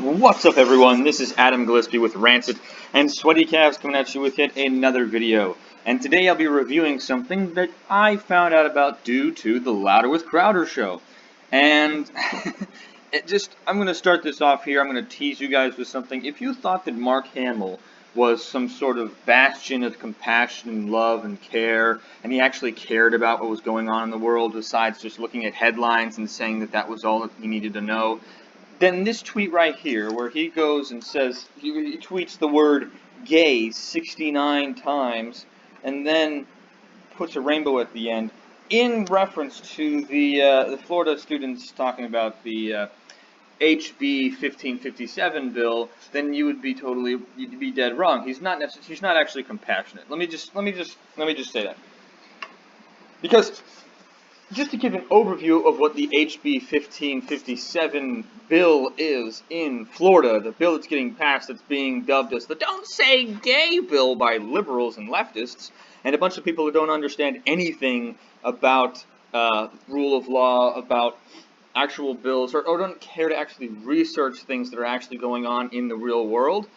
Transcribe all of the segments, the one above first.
What's up, everyone? This is Adam Gillespie with Rancid and Sweaty Calves coming at you with yet another video. And today I'll be reviewing something that I found out about due to the Louder with Crowder show. And I'm going to start this off here. I'm going to tease you guys with something. If you thought that Mark Hamill was some sort of bastion of compassion and love and care, and he actually cared about what was going on in the world besides just looking at headlines and saying that that was all that he needed to know, then this tweet right here, where he goes and says, he tweets the word gay 69 times, and then puts a rainbow at the end, in reference to the Florida students talking about the HB 1557 bill, then you'd be dead wrong. He's not actually compassionate. Let me just say that. Because just to give an overview of what the HB 1557 bill is in Florida, the bill that's getting passed that's being dubbed as the Don't Say Gay bill by liberals and leftists, and a bunch of people who don't understand anything about rule of law, about actual bills, or don't care to actually research things that are actually going on in the real world.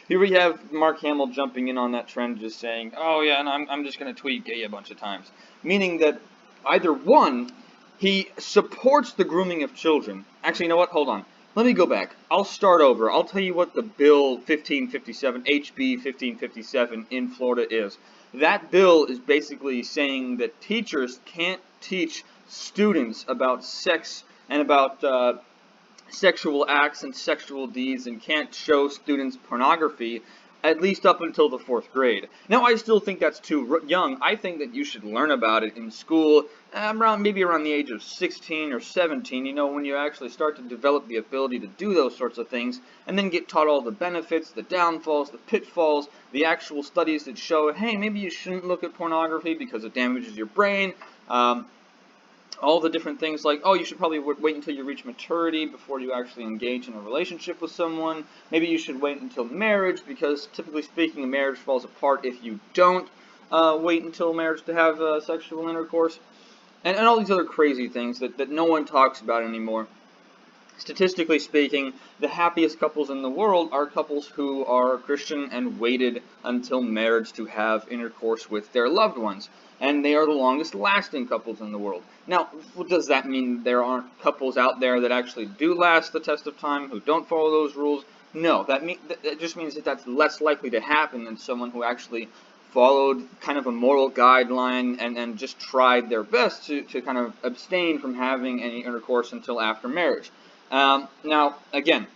Here we have Mark Hamill jumping in on that trend, just saying, oh yeah, and I'm just going to tweet gay a bunch of times. Meaning that either one, he supports the grooming of children. Actually, you know what? Hold on. Let me go back. I'll start over. I'll tell you what the bill 1557, HB 1557 in Florida is. That bill is basically saying that teachers can't teach students about sex and about sexual acts and sexual deeds, and can't show students pornography at least up until the 4th grade. Now, I still think that's too young. I think that you should learn about it in school maybe around the age of 16 or 17, you know, when you actually start to develop the ability to do those sorts of things, and then get taught all the benefits, the downfalls, the pitfalls, the actual studies that show, hey, maybe you shouldn't look at pornography because it damages your brain. All the different things like, oh, you should probably wait until you reach maturity before you actually engage in a relationship with someone. Maybe you should wait until marriage, because typically speaking, a marriage falls apart if you don't wait until marriage to have sexual intercourse. And all these other crazy things that no one talks about anymore. Statistically speaking, the happiest couples in the world are couples who are Christian and waited until marriage to have intercourse with their loved ones. And they are the longest lasting couples in the world. Now, does that mean there aren't couples out there that actually do last the test of time, who don't follow those rules? No, that just means that that's less likely to happen than someone who actually followed kind of a moral guideline and just tried their best to kind of abstain from having any intercourse until after marriage. Now, again,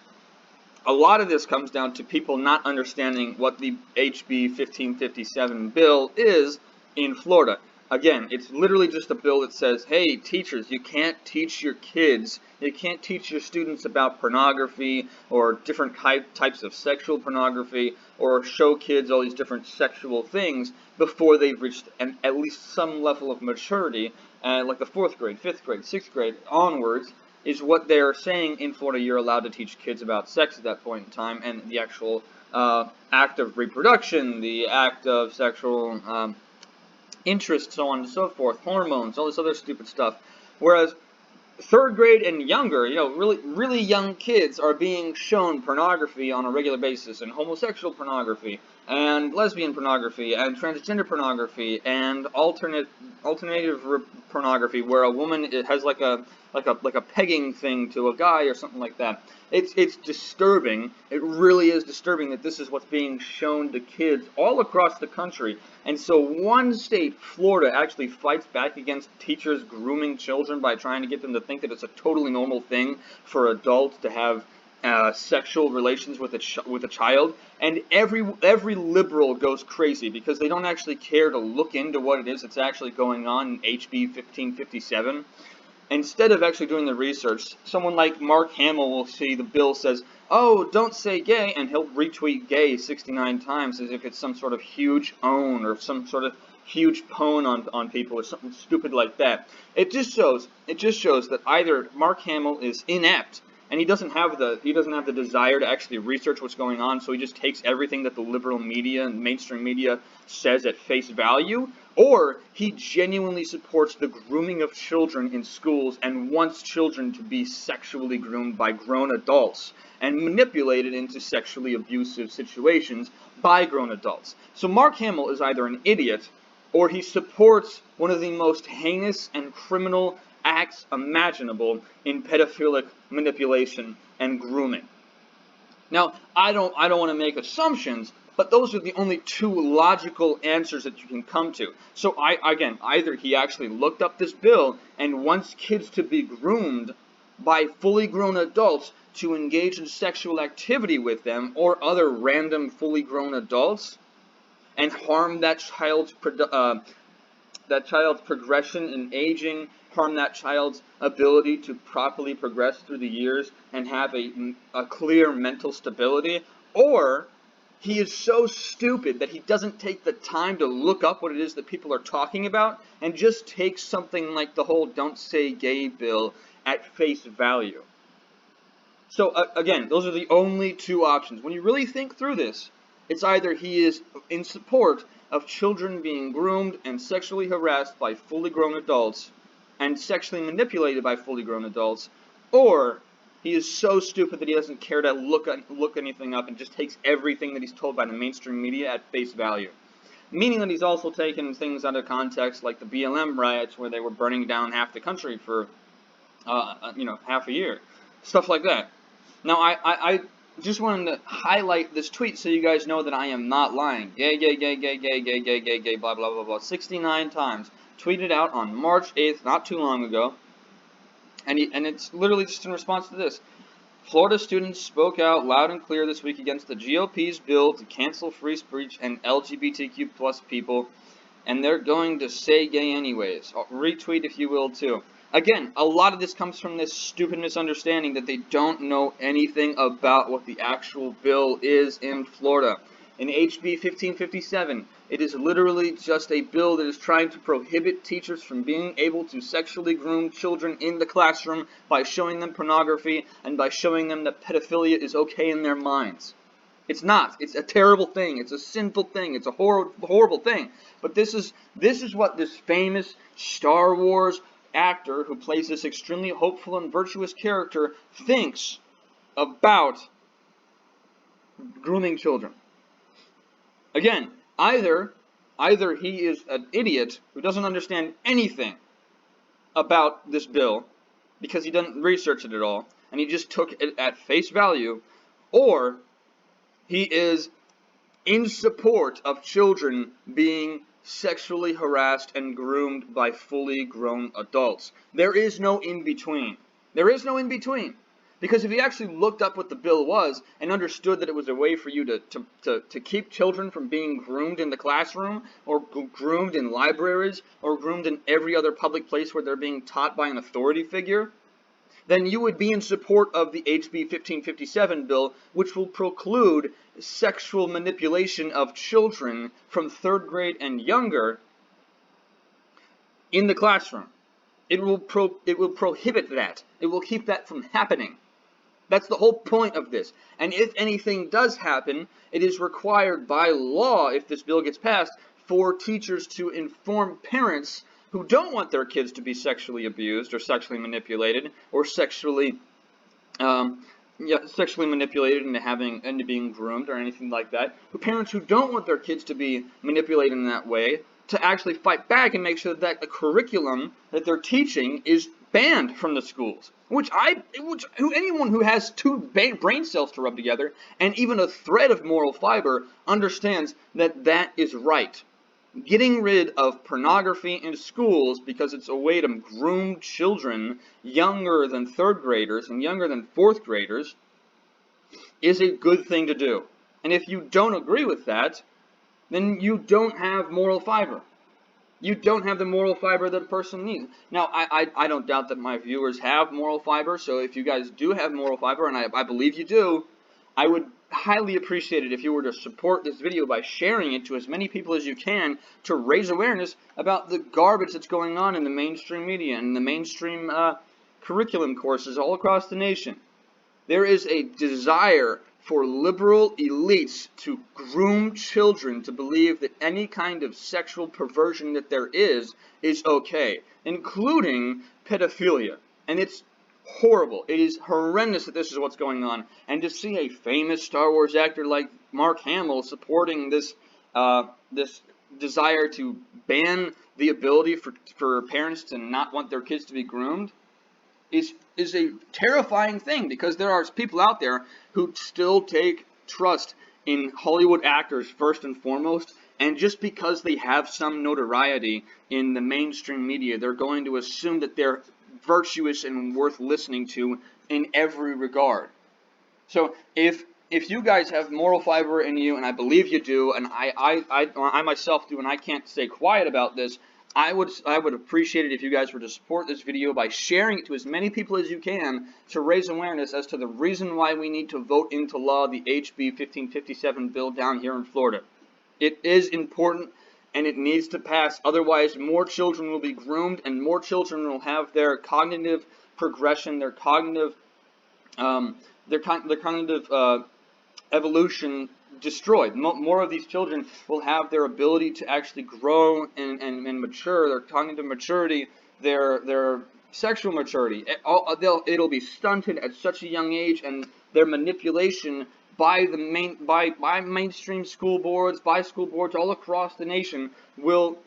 a lot of this comes down to people not understanding what the HB 1557 bill is in Florida. Again, it's literally just a bill that says, hey, teachers, you can't teach your kids, you can't teach your students about pornography or different types of sexual pornography, or show kids all these different sexual things before they've reached at least some level of maturity, like the 4th grade, 5th grade, 6th grade onwards, is what they're saying in Florida. You're allowed to teach kids about sex at that point in time, and the actual act of reproduction, the act of sexual interest, so on and so forth, hormones, all this other stupid stuff. Whereas 3rd grade and younger, you know, really young kids are being shown pornography on a regular basis, and homosexual pornography, and lesbian pornography, and transgender pornography, and alternative pornography, where a woman has like a pegging thing to a guy or something like that. It's disturbing. It really is disturbing that this is what's being shown to kids all across the country. And so one state, Florida, actually fights back against teachers grooming children by trying to get them to think that it's a totally normal thing for adults to have sexual relations with a child, and every liberal goes crazy because they don't actually care to look into what it is that's actually going on in HB 1557. Instead of actually doing the research, someone like Mark Hamill will see the bill says, oh, don't say gay, and he'll retweet gay 69 times as if it's some sort of huge own or some sort of huge pwn on people or something stupid like that. It just shows that either Mark Hamill is inept and he doesn't have the desire to actually research what's going on, so he just takes everything that the liberal media and mainstream media says at face value, or he genuinely supports the grooming of children in schools and wants children to be sexually groomed by grown adults and manipulated into sexually abusive situations by grown adults. So Mark Hamill is either an idiot or he supports one of the most heinous and criminal acts imaginable in pedophilic manipulation and grooming. Now, I don't want to make assumptions, but those are the only two logical answers that you can come to. So again, either he actually looked up this bill and wants kids to be groomed by fully grown adults to engage in sexual activity with them or other random fully grown adults and harm that child's progression in aging, harm that child's ability to properly progress through the years and have a clear mental stability, or he is so stupid that he doesn't take the time to look up what it is that people are talking about and just takes something like the whole "Don't Say Gay" bill at face value. So again, those are the only two options. When you really think through this, it's either he is in support of children being groomed and sexually harassed by fully grown adults and sexually manipulated by fully grown adults, or he is so stupid that he doesn't care to look anything up and just takes everything that he's told by the mainstream media at face value. Meaning that he's also taken things out of context, like the BLM riots where they were burning down half the country for half a year. Stuff like that. Now, I just wanted to highlight this tweet so you guys know that I am not lying. Gay, gay, gay, gay, gay, gay, gay, gay, gay, blah, blah, blah, blah. 69 times. Tweeted out on March 8th, not too long ago. And it's literally just in response to this. Florida students spoke out loud and clear this week against the GOP's bill to cancel free speech and LGBTQ plus people. And they're going to say gay anyways. I'll retweet if you will too. Again, a lot of this comes from this stupid misunderstanding that they don't know anything about what the actual bill is in Florida. In HB 1557, it is literally just a bill that is trying to prohibit teachers from being able to sexually groom children in the classroom by showing them pornography and by showing them that pedophilia is okay in their minds. It's not. It's a terrible thing. It's a sinful thing. It's a horrible thing. But this is what this famous Star Wars actor who plays this extremely hopeful and virtuous character thinks about grooming children. Again, either he is an idiot who doesn't understand anything about this bill because he didn't research it at all and he just took it at face value, or he is in support of children being sexually harassed and groomed by fully grown adults. There is no in-between. There is no in-between. Because if you actually looked up what the bill was and understood that it was a way for you to keep children from being groomed in the classroom or groomed in libraries or groomed in every other public place where they're being taught by an authority figure, then you would be in support of the HB 1557 bill, which will preclude sexual manipulation of children from 3rd grade and younger in the classroom. It will prohibit that. It will keep that from happening. That's the whole point of this. And if anything does happen, it is required by law, if this bill gets passed, for teachers to inform parents who don't want their kids to be sexually abused or sexually manipulated or sexually manipulated into being groomed or anything like that. Parents who don't want their kids to be manipulated in that way, to actually fight back and make sure that the curriculum that they're teaching is banned from the schools. Anyone who has two brain cells to rub together and even a thread of moral fiber understands that that is right. Getting rid of pornography in schools because it's a way to groom children younger than 3rd graders and younger than 4th graders is a good thing to do. And if you don't agree with that, then you don't have moral fiber. You don't have the moral fiber that a person needs. Now, I don't doubt that my viewers have moral fiber, so if you guys do have moral fiber, and I believe you do, I would highly appreciate it if you were to support this video by sharing it to as many people as you can to raise awareness about the garbage that's going on in the mainstream media and the mainstream curriculum courses all across the nation. There is a desire for liberal elites to groom children to believe that any kind of sexual perversion that there is okay, including pedophilia. And it's horrible. It is horrendous that this is what's going on. And to see a famous Star Wars actor like Mark Hamill supporting this this desire to ban the ability for parents to not want their kids to be groomed is a terrifying thing, because there are people out there who still take trust in Hollywood actors first and foremost, and just because they have some notoriety in the mainstream media, they're going to assume that they're virtuous and worth listening to in every regard. So if you guys have moral fiber in you, and I believe you do, and I myself do, and I can't stay quiet about this, I would appreciate it if you guys were to support this video by sharing it to as many people as you can to raise awareness as to the reason why we need to vote into law the HB 1557 bill down here in Florida. It is important, and it needs to pass. Otherwise, more children will be groomed, and more children will have their cognitive progression, their cognitive evolution destroyed. More of these children will have their ability to actually grow and mature, their cognitive maturity, their sexual maturity. It'll be stunted at such a young age, and their manipulation by mainstream school boards, by school boards all across the nation will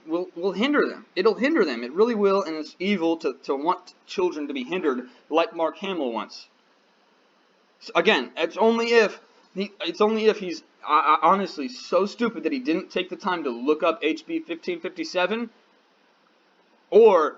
hinder them. It'll hinder them. It really will, and it's evil to want children to be hindered like Mark Hamill wants. So again, it's only if he's honestly so stupid that he didn't take the time to look up HB 1557, or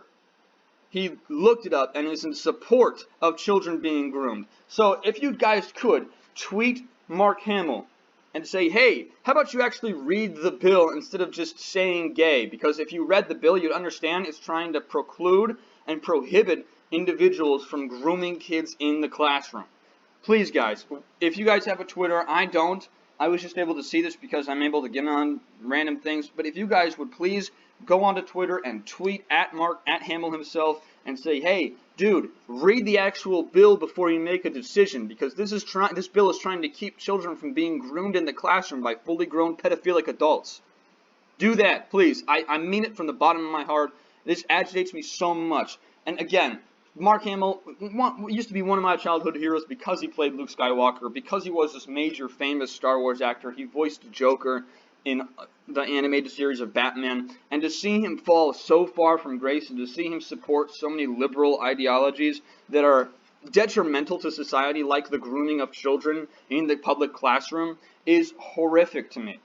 he looked it up and is in support of children being groomed. So if you guys could tweet Mark Hamill and say, hey, how about you actually read the bill instead of just saying gay? Because if you read the bill, you'd understand it's trying to preclude and prohibit individuals from grooming kids in the classroom. Please, guys, if you guys have a Twitter, I don't. I was just able to see this because I'm able to get on random things. But if you guys would please go onto Twitter and tweet at Hamill himself and say, hey, dude, read the actual bill before you make a decision, because this bill is trying to keep children from being groomed in the classroom by fully grown pedophilic adults. Do that, please. I mean it from the bottom of my heart. This agitates me so much. And again, Mark Hamill used to be one of my childhood heroes because he played Luke Skywalker, because he was this major famous Star Wars actor. He voiced Joker in the animated series of Batman. And to see him fall so far from grace, and to see him support so many liberal ideologies that are detrimental to society, like the grooming of children in the public classroom, is horrific to me.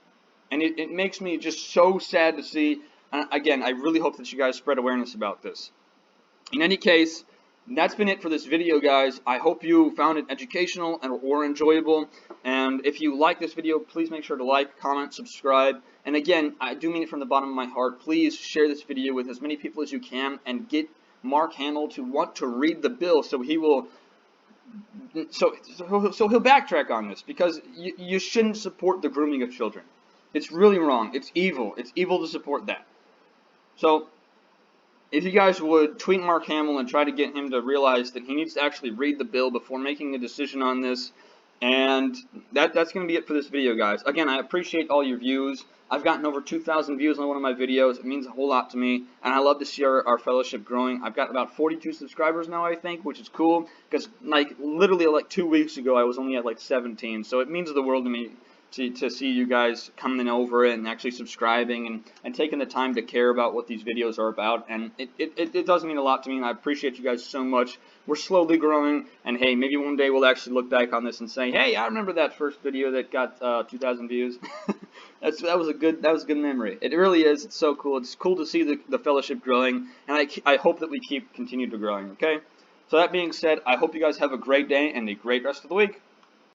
And it makes me just so sad to see. And again, I really hope that you guys spread awareness about this. In any case, that's been it for this video, guys. I hope you found it educational or enjoyable. And if you like this video, please make sure to like, comment, subscribe. And again, I do mean it from the bottom of my heart. Please share this video with as many people as you can and get Mark Hamill to want to read the bill so he will so he'll backtrack on this, because you shouldn't support the grooming of children. It's really wrong. It's evil. It's evil to support that. So if you guys would tweet Mark Hamill and try to get him to realize that he needs to actually read the bill before making a decision on this. And that's going to be it for this video, guys. Again, I appreciate all your views. I've gotten over 2,000 views on one of my videos. It means a whole lot to me, and I love to see our fellowship growing. I've got about 42 subscribers now, I think, which is cool, because literally 2 weeks ago I was only at 17. So it means the world to me to see you guys coming over and actually subscribing and taking the time to care about what these videos are about. And it does mean a lot to me, and I appreciate you guys so much. We're slowly growing, and hey, maybe one day we'll actually look back on this and say, hey, I remember that first video that got 2,000 views. that was a good memory. It really is. It's so cool. It's cool to see the fellowship growing, and I hope that we continue to growing. Okay. So that being said, I hope you guys have a great day and a great rest of the week.